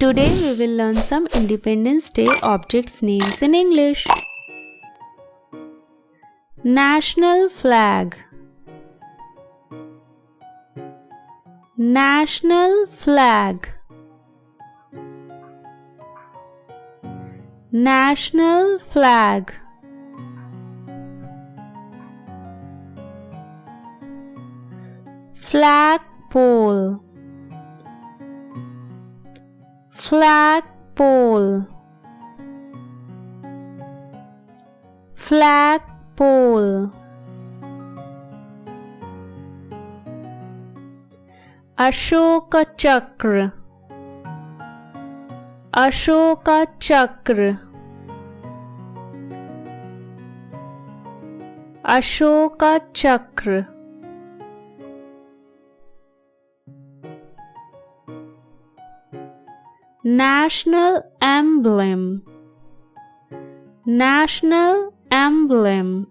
Today we will learn some Independence Day objects names in English. National flag. National flag. National flag. Flagpole. Flagpole. Flagpole. Ashoka Chakra. Ashoka Chakra. Ashoka Chakra. National emblem. National emblem.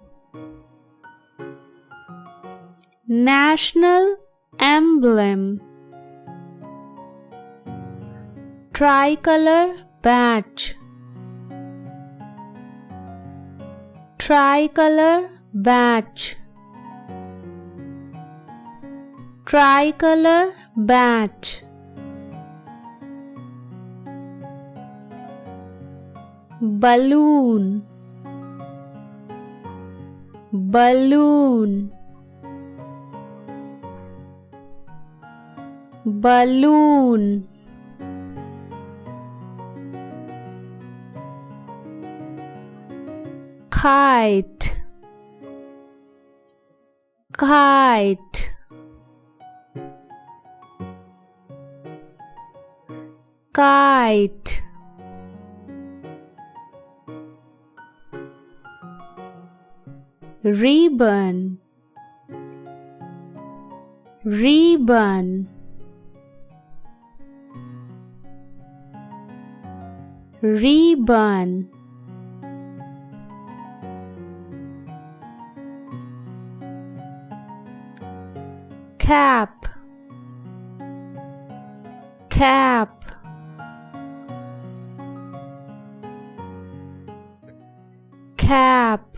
National emblem. Tricolor badge. Tricolor badge. Tricolor badge. Balloon. Balloon. Balloon. Kite. Kite. Kite. Ribbon. Ribbon. Ribbon. Cap. Cap. Cap.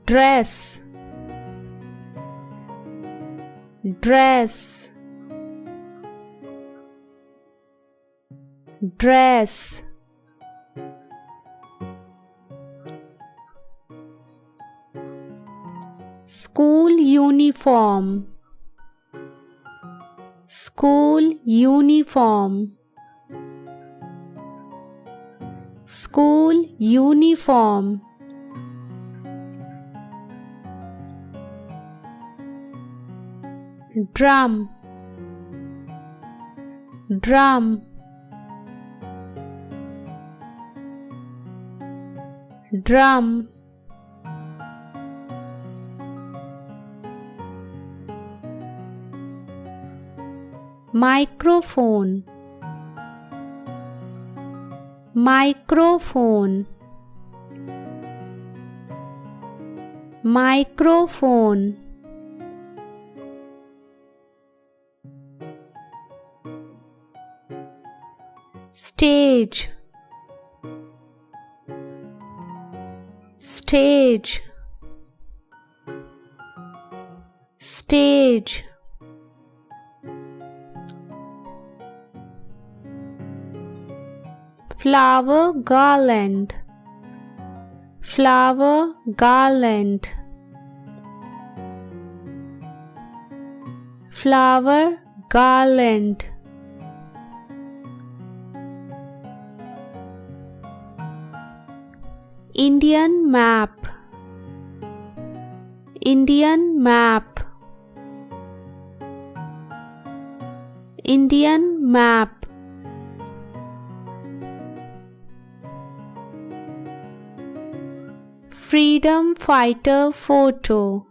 Dress. Dress. Dress. School uniform. School uniform. School uniform. Drum. Drum. Drum. Microphone. Microphone. Microphone. Stage. Stage. Stage. Flower garland. Flower garland. Flower garland. Indian map. Indian map. Indian map. Freedom fighter photo.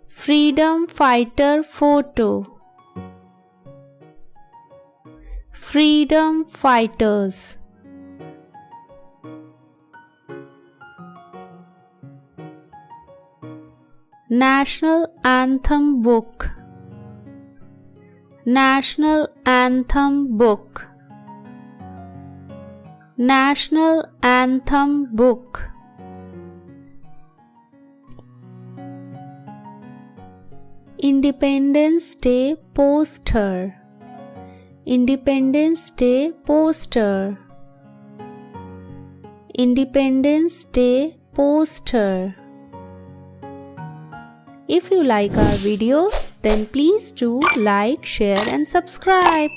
Freedom fighter photo. Freedom fighters. National anthem book. National anthem book. National anthem book. Independence Day poster. Independence Day poster. Independence Day poster. If you like our videos, then please do like, share and subscribe.